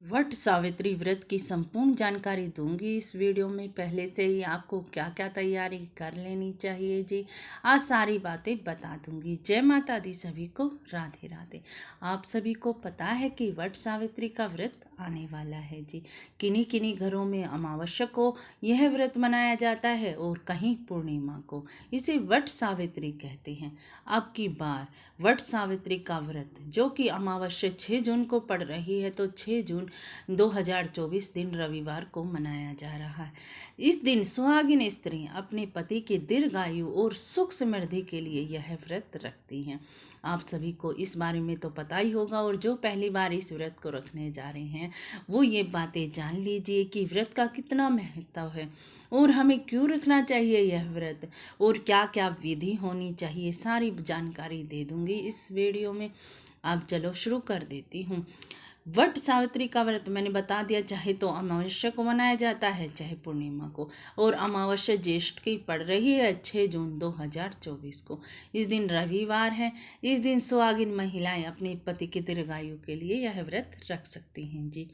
वट सावित्री व्रत की संपूर्ण जानकारी दूंगी इस वीडियो में। पहले से ही आपको क्या क्या तैयारी कर लेनी चाहिए जी, आज सारी बातें बता दूंगी। जय माता दी सभी को, राधे राधे। आप सभी को पता है कि वट सावित्री का व्रत आने वाला है जी। किन्हीं किन्हीं घरों में अमावस्या को यह व्रत मनाया जाता है और कहीं पूर्णिमा को। इसे वट सावित्री कहते हैं। अब की बार वट सावित्री का व्रत जो कि अमावस्या 6 जून को पड़ रही है, तो 6 जून 2024 दिन रविवार को मनाया जा रहा है। इस दिन सुहागिन स्त्री अपने पति की दीर्घायु और सुख समृद्धि के लिए यह व्रत रखती हैं। आप सभी को इस बारे में तो पता ही होगा, और जो पहली बार इस व्रत को रखने जा रहे हैं वो ये बातें जान लीजिए कि व्रत का कितना महत्व है और हमें क्यों रखना चाहिए यह व्रत, और क्या क्या विधि होनी चाहिए। सारी जानकारी दे दूंगी इस वीडियो में। अब चलो शुरू कर देती हूँ। वट सावित्री का व्रत मैंने बता दिया, चाहे तो अमावस्या को मनाया जाता है चाहे पूर्णिमा को, और अमावस्या ज्येष्ठ की पड़ रही है 6 जून 2024 को। इस दिन रविवार है। इस दिन सुहागिन महिलाएं अपने पति की दीर्घायु के लिए यह व्रत रख सकती हैं जी।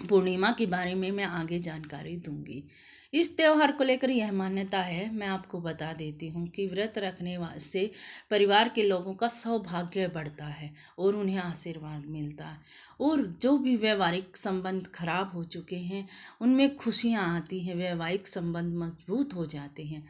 पूर्णिमा के बारे में मैं आगे जानकारी दूंगी। इस त्यौहार को लेकर यह मान्यता है, मैं आपको बता देती हूँ कि व्रत रखने से परिवार के लोगों का सौभाग्य बढ़ता है और उन्हें आशीर्वाद मिलता है, और जो भी वैवाहिक संबंध खराब हो चुके हैं उनमें खुशियाँ आती हैं, वैवाहिक संबंध मजबूत हो जाते हैं।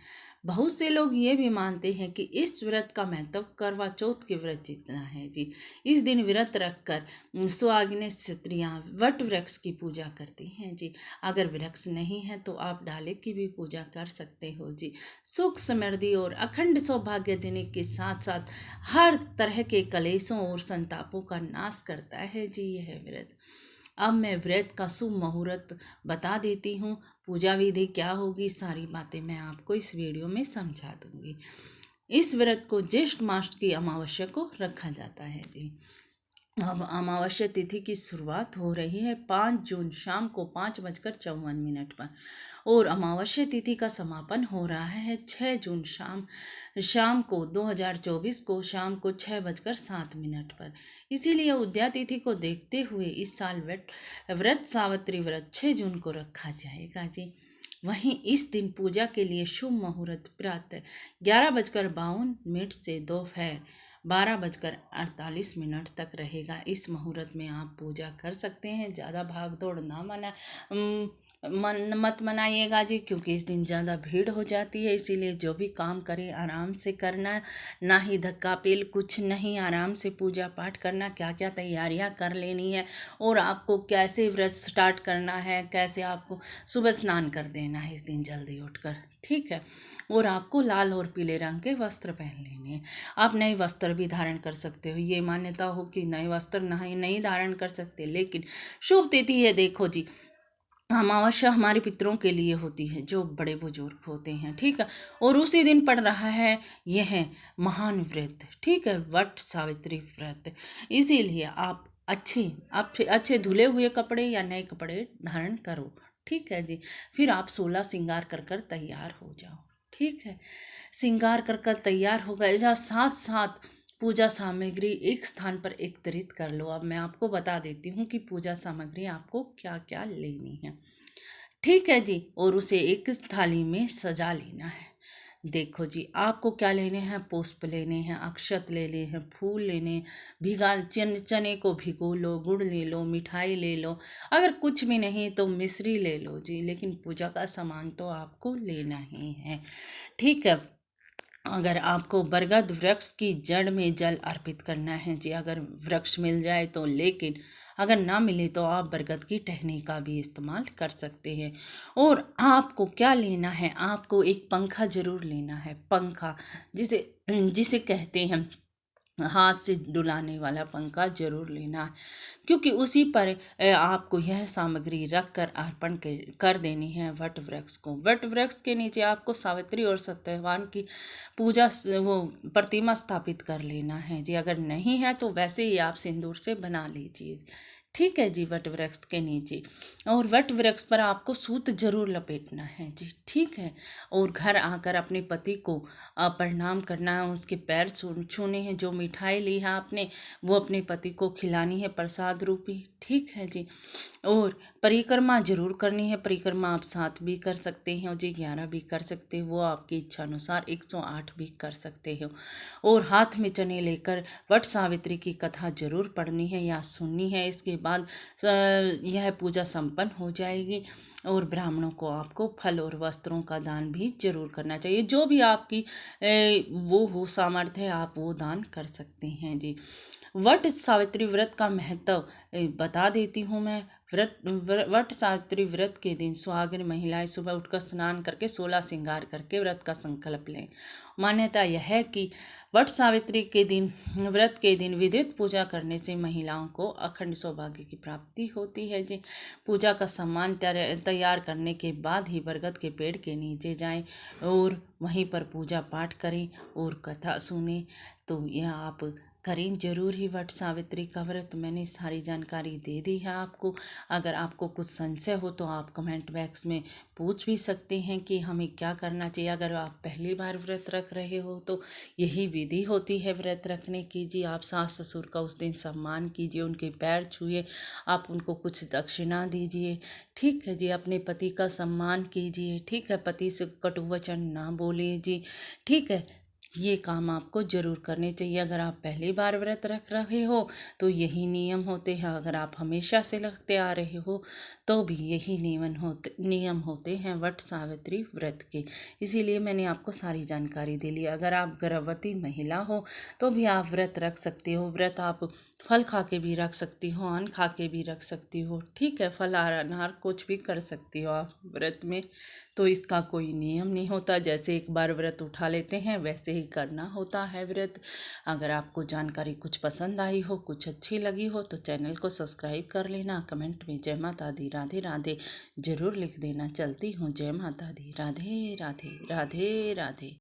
बहुत से लोग ये भी मानते हैं कि इस व्रत का महत्व करवा चौथ के व्रत जितना है जी। इस दिन व्रत रखकर सुहागिन स्त्रियां वट वृक्ष की पूजा करती हैं जी। अगर वृक्ष नहीं है तो आप डाले की भी पूजा कर सकते हो जी। सुख समृद्धि और अखंड सौभाग्य देने के साथ साथ हर तरह के कलेशों और संतापों का नाश करता है जी यह व्रत। अब मैं व्रत का शुभ मुहूर्त बता देती हूँ, पूजा विधि क्या होगी, सारी बातें मैं आपको इस वीडियो में समझा दूंगी। इस व्रत को ज्येष्ठ मास की अमावस्या को रखा जाता है जी। अब अमावस्या तिथि की शुरुआत हो रही है 5 जून शाम को 5:54 पर, और अमावस्या तिथि का समापन हो रहा है 6 जून शाम को 2024 को शाम को 6:07 पर। इसीलिए उदया तिथि को देखते हुए इस साल व्रत सावित्री व्रत 6 जून को रखा जाएगा जी। वहीं इस दिन पूजा के लिए शुभ मुहूर्त प्रातः 11:52 से दोपहर 12:48 तक रहेगा। इस मुहूर्त में आप पूजा कर सकते हैं। ज़्यादा भाग दौड़ मत मनाइएगा जी, क्योंकि इस दिन ज़्यादा भीड़ हो जाती है। इसीलिए जो भी काम करें आराम से करना, ना ही धक्का पेल, कुछ नहीं, आराम से पूजा पाठ करना। क्या क्या तैयारियां कर लेनी है और आपको कैसे व्रत स्टार्ट करना है, कैसे आपको सुबह स्नान कर देना है इस दिन जल्दी उठकर, ठीक है। और आपको लाल और पीले रंग के वस्त्र पहन लेने हैं। आप नए वस्त्र भी धारण कर सकते हो। ये मान्यता हो कि नए वस्त्र नहीं धारण कर सकते, लेकिन शुभ तिथि है। देखो जी, अमावस्या हमारे पितरों के लिए होती है, जो बड़े बुजुर्ग होते हैं, ठीक है। और उसी दिन पड़ रहा है यह महान व्रत, ठीक है, वट सावित्री व्रत। इसीलिए आप अच्छे धुले हुए कपड़े या नए कपड़े धारण करो, ठीक है जी। फिर आप 16 श्रृंगार कर तैयार हो जाओ, ठीक है। श्रृंगार कर तैयार हो गए, जहाँ साथ साथ पूजा सामग्री एक स्थान पर एकत्रित कर लो। अब मैं आपको बता देती हूँ कि पूजा सामग्री आपको क्या क्या लेनी है, ठीक है जी। और उसे एक थाली में सजा लेना है। देखो जी, आपको क्या लेने हैं, पुष्प लेने हैं, अक्षत लेने हैं, फूल लेने, चने को भिगो लो, गुड़ ले लो, मिठाई ले लो, अगर कुछ भी नहीं तो मिश्री ले लो जी, लेकिन पूजा का सामान तो आपको लेना ही है, ठीक है। अगर आपको बरगद वृक्ष की जड़ में जल अर्पित करना है जी, अगर वृक्ष मिल जाए तो, लेकिन अगर ना मिले तो आप बरगद की टहनी का भी इस्तेमाल कर सकते हैं। और आपको क्या लेना है, आपको एक पंखा जरूर लेना है। पंखा जिसे जिसे कहते हैं हाथ से डुलाने वाला पंखा जरूर लेना है, क्योंकि उसी पर आपको यह सामग्री रख कर अर्पण कर देनी है वट वृक्ष को। वट वृक्ष के नीचे आपको सावित्री और सत्यवान की पूजा वो प्रतिमा स्थापित कर लेना है जी। अगर नहीं है तो वैसे ही आप सिंदूर से बना लीजिए, ठीक है जी, वट वृक्ष के नीचे। और वट वृक्ष पर आपको सूत जरूर लपेटना है जी, ठीक है। और घर आकर अपने पति को प्रणाम करना है, उसके पैर छूने हैं। जो मिठाई ली है आपने वो अपने पति को खिलानी है प्रसाद रूपी, ठीक है जी। और परिक्रमा जरूर करनी है। परिक्रमा आप 7 भी कर सकते हैं जी, 11 भी कर सकते हो, वो आपकी इच्छा अनुसार 108 भी कर सकते हो। और हाथ में चने लेकर वट सावित्री की कथा जरूर पढ़नी है या सुननी है। इसके बाद यह पूजा संपन्न हो जाएगी। और ब्राह्मणों को आपको फल और वस्त्रों का दान भी जरूर करना चाहिए। जो भी आपकी वो हो सामर्थ्य है, आप वो दान कर सकते हैं जी। वट सावित्री व्रत का महत्व बता देती हूँ मैं। वट सावित्री व्रत के दिन सुहागिन महिलाएं सुबह उठकर स्नान करके 16 श्रृंगार करके व्रत का संकल्प लें। मान्यता यह है कि वट सावित्री के दिन व्रत के दिन विधिवत पूजा करने से महिलाओं को अखंड सौभाग्य की प्राप्ति होती है जी। पूजा का सामान तैयार करने के बाद ही बरगद के पेड़ के नीचे जाएं और वहीं पर पूजा पाठ करें और कथा सुने। तो यह आप करें जरूर ही वट सावित्री का व्रत। मैंने सारी जानकारी दे दी है आपको। अगर आपको कुछ संशय हो तो आप कमेंट बॉक्स में पूछ भी सकते हैं कि हमें क्या करना चाहिए। अगर आप पहली बार व्रत रख रहे हो तो यही विधि होती है व्रत रखने की जी। आप सास ससुर का उस दिन सम्मान कीजिए, उनके पैर छुए, आप उनको कुछ दक्षिणा दीजिए, ठीक है जी। अपने पति का सम्मान कीजिए, ठीक है। पति से कटु वचन ना बोलिए जी, ठीक है। ये काम आपको जरूर करने चाहिए। अगर आप पहली बार व्रत रख रहे हो तो यही नियम होते हैं। अगर आप हमेशा से रखते आ रहे हो तो भी यही नियम होते हैं वट सावित्री व्रत के। इसीलिए मैंने आपको सारी जानकारी दे ली। अगर आप गर्भवती महिला हो तो भी आप व्रत रख सकते हो। व्रत आप फल खा के भी रख सकती हो, अन्न खा के भी रख सकती हो, ठीक है। फलाहार अनार कुछ भी कर सकती हो आप व्रत में। तो इसका कोई नियम नहीं होता। जैसे एक बार व्रत उठा लेते हैं वैसे ही करना होता है व्रत। अगर आपको जानकारी कुछ पसंद आई हो, कुछ अच्छी लगी हो तो चैनल को सब्सक्राइब कर लेना। कमेंट में जय माता दी राधे राधे जरूर लिख देना। चलती हूँ, जय माता दी राधे राधे राधे राधे।